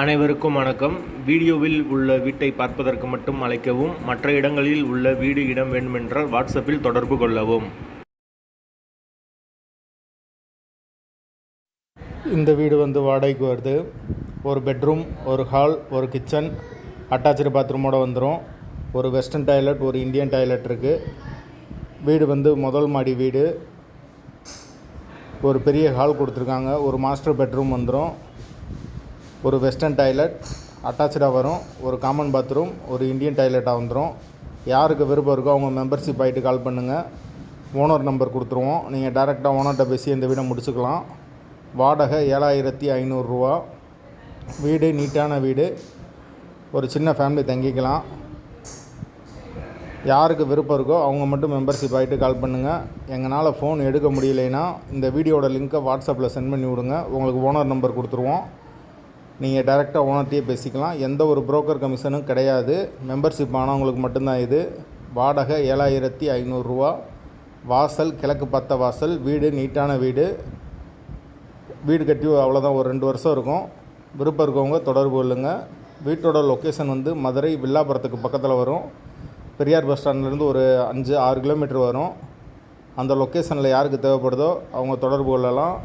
அனைவருக்கும் வணக்கம். வீடியோவில் உள்ள வீட்டை பார்ப்பதற்கு மட்டும் அழைக்கவும். மற்ற இடங்களில் உள்ள வீடு இடம் வேண்டுமென்றால் வாட்ஸ்அப்பில் தொடர்பு கொள்ளவும். இந்த வீடு வாடகைக்கு வருது. ஒரு பெட்ரூம், ஒரு ஹால், ஒரு கிச்சன், அட்டாச்சு பாத்ரூமோடு வந்துடும். ஒரு வெஸ்டர்ன் டாய்லெட், ஒரு இந்தியன் டாய்லெட் இருக்குது. வீடு முதல் மாடி வீடு. ஒரு பெரிய ஹால் கொடுத்துருக்காங்க. ஒரு மாஸ்டர் பெட்ரூம் வந்துடும். ஒரு வெஸ்டர்ன் டாய்லெட் அட்டாச்சாக வரும். ஒரு காமன் பாத்ரூம், ஒரு இந்தியன் டாய்லெட்டாக வந்துடும். யாருக்கு விருப்பம் இருக்கோ அவங்க மெம்பர்ஷிப் ஆகிட்டு கால் பண்ணுங்கள். ஓனர் நம்பர் கொடுத்துருவோம். நீங்கள் டேரெக்டாக ஓனர்கிட்ட பேசி இந்த வீடை முடிச்சுக்கலாம். வாடகை 7500 ரூபா. வீடு நீட்டான வீடு. ஒரு சின்ன ஃபேமிலி தங்கிக்கலாம். யாருக்கு விருப்பம் இருக்கோ அவங்க மட்டும் மெம்பர்ஷிப் ஆகிட்டு கால் பண்ணுங்கள். எங்களால் ஃபோன் எடுக்க முடியலைன்னா இந்த வீடியோட லிங்க்கை வாட்ஸ்அப்பில் சென்ட் பண்ணி விடுங்க. உங்களுக்கு ஓனர் நம்பர் கொடுத்துருவோம். நீங்கள் டைரெக்டாக ஓனர்கிட்டயே பேசிக்கலாம். எந்த ஒரு புரோக்கர் கமிஷனும் கிடையாது. மெம்பர்ஷிப் ஆனவங்களுக்கு மட்டும்தான் இது. வாடகை 7500 ரூபா. வாசல் கிழக்கு பார்த்த வாசல். வீடு நீட்டான வீடு. வீடு கட்டி அவ்வளோதான், ஒரு 2 வருஷம் இருக்கும். விருப்பம் இருக்கவங்க தொடர்பு கொள்ளுங்கள். வீட்டோட லொக்கேஷன் மதுரை வில்லாபுரத்துக்கு பக்கத்தில் வரும். பெரியார் பஸ் ஸ்டாண்ட்லேருந்து ஒரு 5-6 கிலோமீட்டர் வரும். அந்த லொக்கேஷனில் யாருக்கு தேவைப்படுதோ அவங்க தொடர்பு கொள்ளலாம்.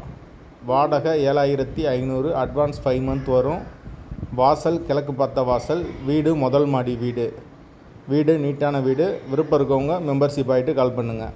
வாடகை 7500, அட்வான்ஸ் 5 மந்த் வரும். வாசல் கிழக்கு பார்த்த வாசல். வீடு முதல் மாடி வீடு. வீடு நீட்டான வீடு. விருப்பம் இருக்கவங்க மெம்பர்ஷிப் ஆகிட்டு கால் பண்ணுங்கள்.